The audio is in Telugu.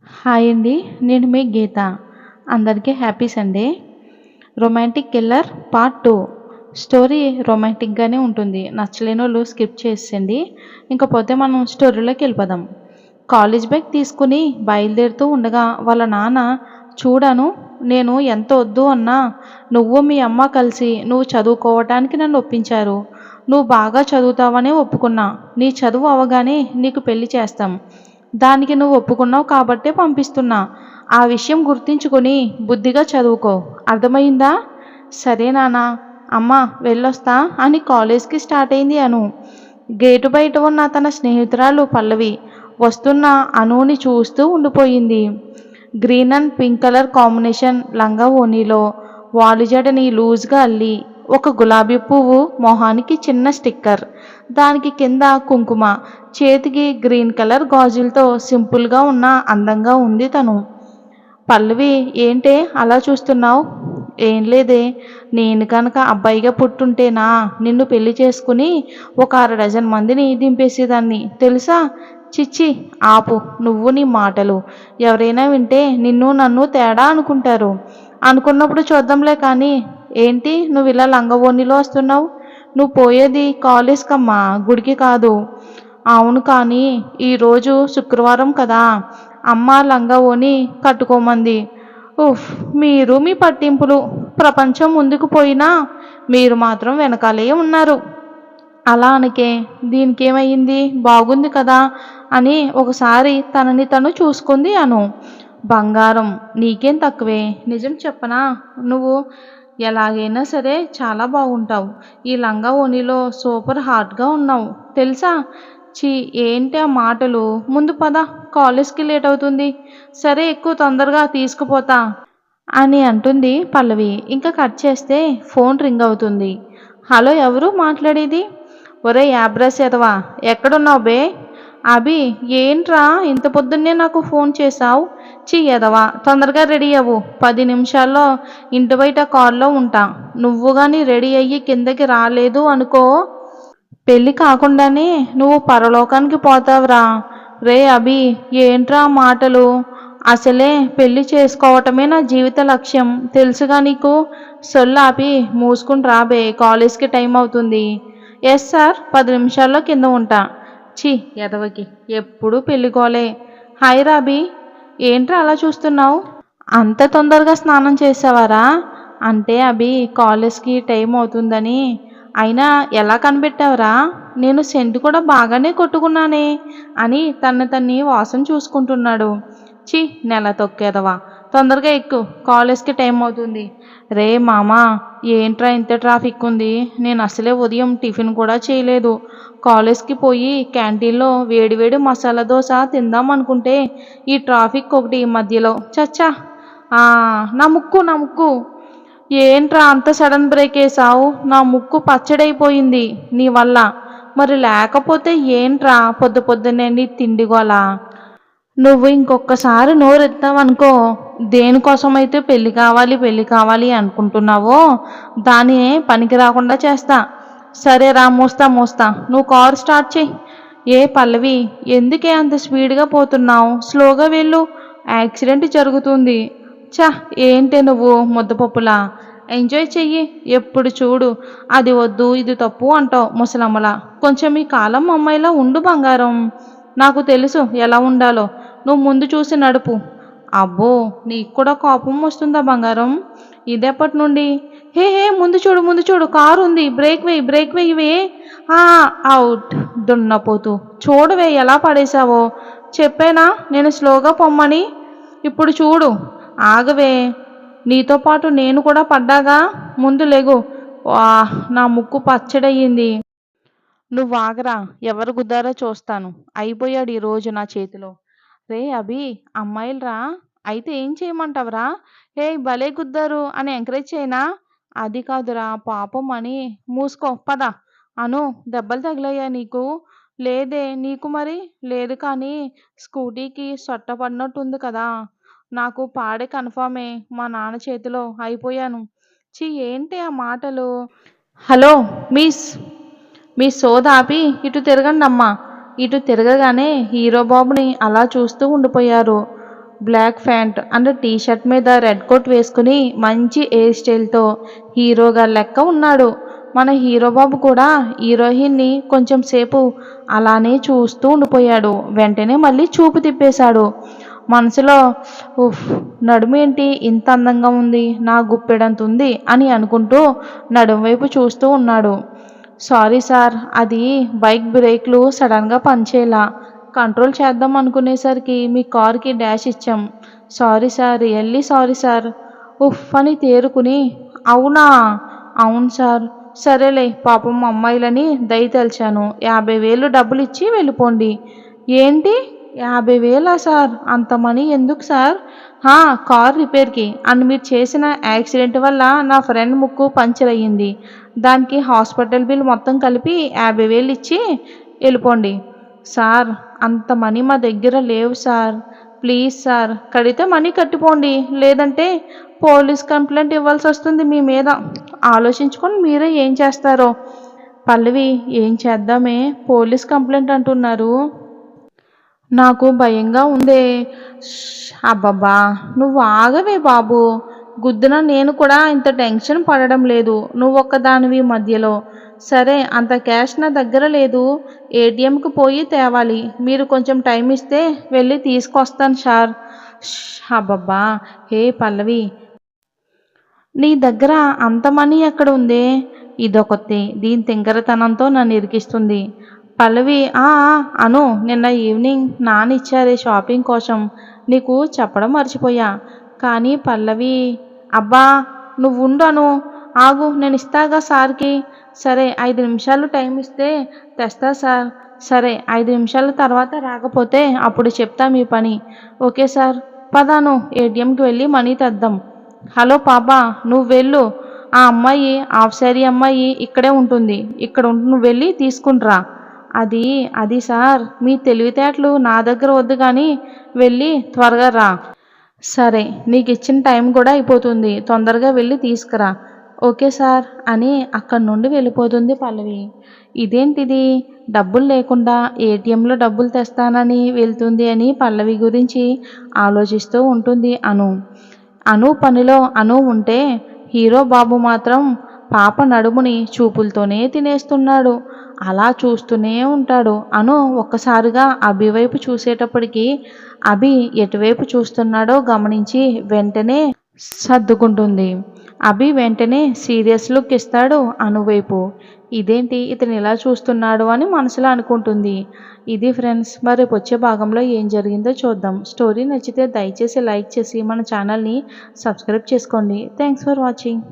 హాయ్ అండి. నేను మీ గీత. అందరికీ happy Sunday. 'Romantic killer part 2' story రొమాంటిక్‌గానే ఉంటుంది. నచ్చలేనోళ్ళు స్కిప్ చేసేయండి. ఇంకపోతే మనం స్టోరీలోకి వెళ్ళిపోదాం. కాలేజ్ బ్యాగ్ తీసుకుని బయలుదేరుతూ ఉండగా వాళ్ళ నాన్న చూడను నేను ఎంత వద్దు అన్నా నువ్వు మీ అమ్మ కలిసి నువ్వు చదువుకోవటానికి నన్ను ఒప్పించారు. నువ్వు బాగా చదువుతావనే ఒప్పుకున్నా. నీ చదువు అవగానే నీకు పెళ్లి చేస్తాం. దానికి నువ్వు ఒప్పుకున్నావు కాబట్టే పంపిస్తున్నా. ఆ విషయం గుర్తుంచుకొని బుద్ధిగా చదువుకో. అర్థమైందా? సరే నాన్నా. అమ్మా వెళ్ళొస్తా అని కాలేజ్‌కి స్టార్ట్ అయింది అను. గేటు బయట ఉన్న తన స్నేహితురాలు పల్లవి వస్తున్న అనుని చూస్తూ ఉండిపోయింది. Green and pink colour combination లంగా ఓణీలో వాలుజడని లూజ్‌గా అల్లి ఒక గులాబీ పువ్వు మొహానికి చిన్న స్టిక్కర్, దానికి కింద కుంకుమ, చేతికి గ్రీన్ కలర్ గాజులతో సింపుల్‌గా ఉన్న అందంగా ఉంది తను. పల్లవి ఏంటే అలా చూస్తున్నావు? ఏం లేదే. నేను కనుక అబ్బాయిగా పుట్టుంటేనా నిన్ను పెళ్లి చేసుకుని ఒక అరడజన్ మందిని దింపేసేదాన్ని తెలుసా? చిచ్చి ఆపు నువ్వు నీ మాటలు. ఎవరైనా వింటే నిన్ను నన్ను తేడా అనుకుంటారు. అనుకున్నప్పుడు చూద్దాంలే కానీ ఏంటి నువ్వు ఇలా లంగవోణిలో వస్తున్నావు? నువ్వు పోయేది కాలేజ్‌కమ్మా, గుడికి కాదు. అవును కానీ ఈరోజు శుక్రవారం కదా! అమ్మ లంగా ఓణి కట్టుకోమంది. ఉఫ్! మీరు మీ పట్టింపులు. ప్రపంచం ముందుకు పోయినా మీరు మాత్రం వెనకాలే ఉన్నారు. అలా అనకే. దీనికేమయింది? బాగుంది కదా అని ఒకసారి తనని తను చూసుకుంది అను. బంగారం నీకేం తక్కువే. నిజం చెప్పనా? నువ్వు ఎలాగైనా సరే చాలా బాగుంటావు. ఈ లంగా ఓణిలో సూపర్ హాట్‌గా ఉన్నావు. తెలుసా? ఛీ ఏంటి ఆ మాటలు? ముందు పద కాలేజ్‌కి లేట్ అవుతుంది. సరే ఎక్కు తొందరగా తీసుకుపోతా అని అంటుంది పల్లవి. ఇంకా కట్ చేస్తే ఫోన్ రింగ్ అవుతుంది. హలో ఎవరు మాట్లాడేది? ఒరేయ్ యాబ్రాస్ ఎదవా ఎక్కడున్నావు బే? అభి ఏంట్రా ఇంత పొద్దున్నే నాకు ఫోన్ చేశావు? ఛీ ఎదవా తొందరగా రెడీ అవ్వు. 10 నిమిషాల్లో ఇంటి బయట కారులో ఉంటా. నువ్వు గాని రెడీ అయ్యి కిందకి రాలేదు అనుకో పెళ్ళి కాకుండానే నువ్వు పరలోకానికి పోతావురా. రే అభి ఏంట్రా ఆ మాటలు? అసలే పెళ్లి చేసుకోవటమే నా జీవిత లక్ష్యం తెలుసుగా నీకు. సొల్లాపి మూసుకుని రాబే కాలేజ్‌కి టైం అవుతుంది. ఎస్ సార్ 10 నిమిషాల్లో కింద ఉంటా. ఛీ ఎదవకి ఎప్పుడూ పెళ్లి గోలే. హాయ్ రాబీ. ఏంట్రా అలా చూస్తున్నావు? అంత తొందరగా స్నానం చేసావారా? అంటే అభి కాలేజ్‌కి టైం అవుతుందని. అయినా ఎలా కనిపెట్టావురా? నేను సెంటు కూడా బాగానే కొట్టుకున్నానే అని తన్ని వాసన చూసుకుంటున్నాడు. ఛీ నెల తొక్కేదవా. తొందరగా ఎక్కు కాలేజ్‌కి టైం అవుతుంది. రే మామా ఏంట్రా ఇంత ట్రాఫిక్ ఉంది? నేను అసలే ఉదయం టిఫిన్ కూడా చేయలేదు. కాలేజ్‌కి పోయి క్యాంటీన్‌లో వేడివేడి మసాలా దోస తిందాం అనుకుంటే ఈ ట్రాఫిక్ ఒకటి మధ్యలో ఛ! నా ముక్కు. ఏంట్రా అంత సడన్ బ్రేక్ ఏసావు? నా ముక్కు పచ్చడైపోయింది నీ వల్ల. మరి లేకపోతే ఏంట్రా పొద్దు పొద్దున్నే నీ తిండి గోల? నువ్వు ఇంకొక్కసారి నోరెత్తావనుకో దేనికోసమైతే పెళ్లి కావాలి అనుకుంటున్నావో దానినే పనికి రాకుండా చేస్తా. సరేరా మూస్తా. నువ్వు కారు స్టార్ట్ చెయ్యి. ఏ పల్లవి ఎందుకే అంత స్పీడ్‌గా పోతున్నావు? స్లోగా వెళ్ళు. యాక్సిడెంట్ జరుగుతుంది. ఛ! ఏంటే నువ్వు ముద్దపప్పులా? ఎంజాయ్ చెయ్యి. ఎప్పుడు చూడు అది వద్దు ఇది తప్పు అంటావు ముసలమ్మలా. కొంచెం ఈ కాలం అమ్మాయిలా ఉండు బంగారం. నాకు తెలుసు ఎలా ఉండాలో. నువ్వు ముందు చూసి నడుపు. అబ్బో నీకు కూడా కోపం వస్తుందా బంగారం? ఇదెప్పటి నుండి? హే ముందు చూడు కారు ఉంది. బ్రేక్ వెయ్యవే. ఆ అవుట్ దున్నపోతు. చూడవే ఎలా పడేశావో. చెప్పానా నేను స్లోగా పొమ్మని? ఇప్పుడు చూడు. ఆగవే. నీతో పాటు నేను కూడా పడ్డాగా. ముందు లెగు. నా ముక్కు పచ్చడయింది. నువ్వాగరా ఎవరు గుద్దారో చూస్తాను. అయిపోయాడు ఈరోజు నా చేతిలో. రే అభి అమ్మాయిలురా. అయితే ఏం చేయమంటావురా? ఏయ్ భలే గుద్దారు అని ఎంకరేజ్ చేయనా? అది కాదురా పాపం అని. మూసుకో పద. అను దెబ్బలు తగిలాయా నీకు? లేదే నీకు మరి? లేదు కానీ స్కూటీకి సొట్ట పడినట్టుంది కదా. నాకు పాడే కన్ఫామే. మా నాన్న చేతిలో అయిపోయాను. ఛీ ఏంటి ఆ మాటలు? Hello miss. మీ సోదాపి ఇటు తిరగండమ్మా. ఇటు తిరగగానే హీరో బాబుని అలా చూస్తూ ఉండిపోయారు. Black pant and T shirt మీద రెడ్ కోట్ వేసుకుని మంచి హెయిర్ స్టైల్తో హీరోగా లెక్క ఉన్నాడు. మన హీరో బాబు కూడా హీరోయిన్ని కొంచెం సేపు అలానే చూస్తూ ఉండిపోయాడు. వెంటనే మళ్ళీ చూపు తిప్పేశాడు. మనసులో ఉఫ్, నడుమేంటి ఇంత అందంగా ఉంది, నా గుప్పెడంత ఉంది అని అనుకుంటూ నడుము వైపు చూస్తూ ఉన్నాడు. సారీ సార్, అది బైక్ బ్రేక్లు సడన్గా పనిచేయలా, కంట్రోల్ చేద్దాం అనుకునేసరికి మీ కార్కి డాష్ ఇచ్చాం. Sorry sir, really sorry sir. ఉఫ్ అని తేరుకుని, అవునా, అవును సార్, సరేలే పాపం అమ్మాయిలని దయతలిచాను, 50,000 డబ్బులు ఇచ్చి వెళ్ళిపోండి. ఏంటి 50,000 సార్, అంత మనీ ఎందుకు సార్? కార్ రిపేర్కి అండ్ మీరు చేసిన యాక్సిడెంట్ వల్ల నా ఫ్రెండ్ ముక్కు పంచర్ అయ్యింది, దానికి హాస్పిటల్ బిల్ మొత్తం కలిపి 50,000 ఇచ్చి వెళ్ళిపోండి. సార్, అంత మనీ మా దగ్గర లేవు సార్, ప్లీజ్ సార్, కడితే మనీ కట్టిపోండి, లేదంటే పోలీస్ కంప్లైంట్ ఇవ్వాల్సి వస్తుంది మీ మీద. ఆలోచించుకొని మీరే ఏం చేస్తారో. పల్లవి, ఏం చేద్దామే, పోలీస్ కంప్లైంట్ అంటున్నారు. నాకు భయంగా ఉందే. అబ్బబ్బా, నువ్వు ఆగవే బాబు. గుద్దున నేను కూడా ఇంత టెన్షన్ పడడం లేదు, నువ్వు ఒక్కదానివి మధ్యలో. సరే, అంత క్యాష్ నా దగ్గర లేదు, ఏటీఎంకి పోయి తేవాలి. మీరు కొంచెం టైం ఇస్తే వెళ్ళి తీసుకొస్తాను సార్. అబ్బబ్బా, హే పల్లవి, నీ దగ్గర అంత మనీ ఎక్కడ ఉందే? ఇదొకటి దీని తింగరతనంతో నన్ను ఇరికిస్తుంది. పల్లవి, అను, నిన్న ఈవినింగ్ నాన్న ఇచ్చారే షాపింగ్ కోసం, నీకు చెప్పడం మర్చిపోయా. కానీ పల్లవి, అబ్బా నువ్వు ఉండను, ఆగు, నేను ఇస్తాగా సార్కి. సరే, 5 నిమిషాలు టైం ఇస్తే తెస్తా సార్. సరే, 5 నిమిషాల తర్వాత రాకపోతే అప్పుడు చెప్తా మీ పని. ఓకే సార్, పదాను ఏటీఎంకి వెళ్ళి మనీ తెద్దాం. హలో పాపా, నువ్వు వెళ్ళు, ఆ అమ్మాయి హాఫ్ శారీ అమ్మాయి ఇక్కడే ఉంటుంది, ఇక్కడ నువ్వు వెళ్ళి తీసుకునిరా. అది అది సార్, మీ తెలివితేటలు నా దగ్గర వద్దు కానీ వెళ్ళి త్వరగా రా. సరే, నీకు ఇచ్చిన టైం కూడా అయిపోతుంది, తొందరగా వెళ్ళి తీసుకురా. ఓకే సార్ అని అక్కడి నుండి వెళ్ళిపోతుంది పల్లవి. ఇదేంటిది, డబ్బులు లేకుండా ఏటీఎంలో డబ్బులు తెస్తానని వెళ్తుంది అని పల్లవి గురించి ఆలోచిస్తూ ఉంటుంది అను పనిలో అను ఉంటే హీరో బాబు మాత్రం పాప నడుముని చూపులతోనే తినేస్తున్నాడు. అలా చూస్తూనే ఉంటాడు. అను ఒక్కసారిగా అభి వైపు చూసేటప్పటికి అభి ఎటువైపు చూస్తున్నాడో గమనించి వెంటనే సర్దుకుంటుంది. అభి వెంటనే సీరియస్ లుక్ ఇస్తాడు అనువైపు. ఇదేంటి ఇతను ఇలా చూస్తున్నాడు అని మనసులో అనుకుంటుంది. ఇది ఫ్రెండ్స్, మరి వచ్చే భాగంలో ఏం జరిగిందో చూద్దాం. స్టోరీ నచ్చితే దయచేసి లైక్ చేసి మన ఛానల్ని సబ్స్క్రైబ్ చేసుకోండి. Thanks for watching.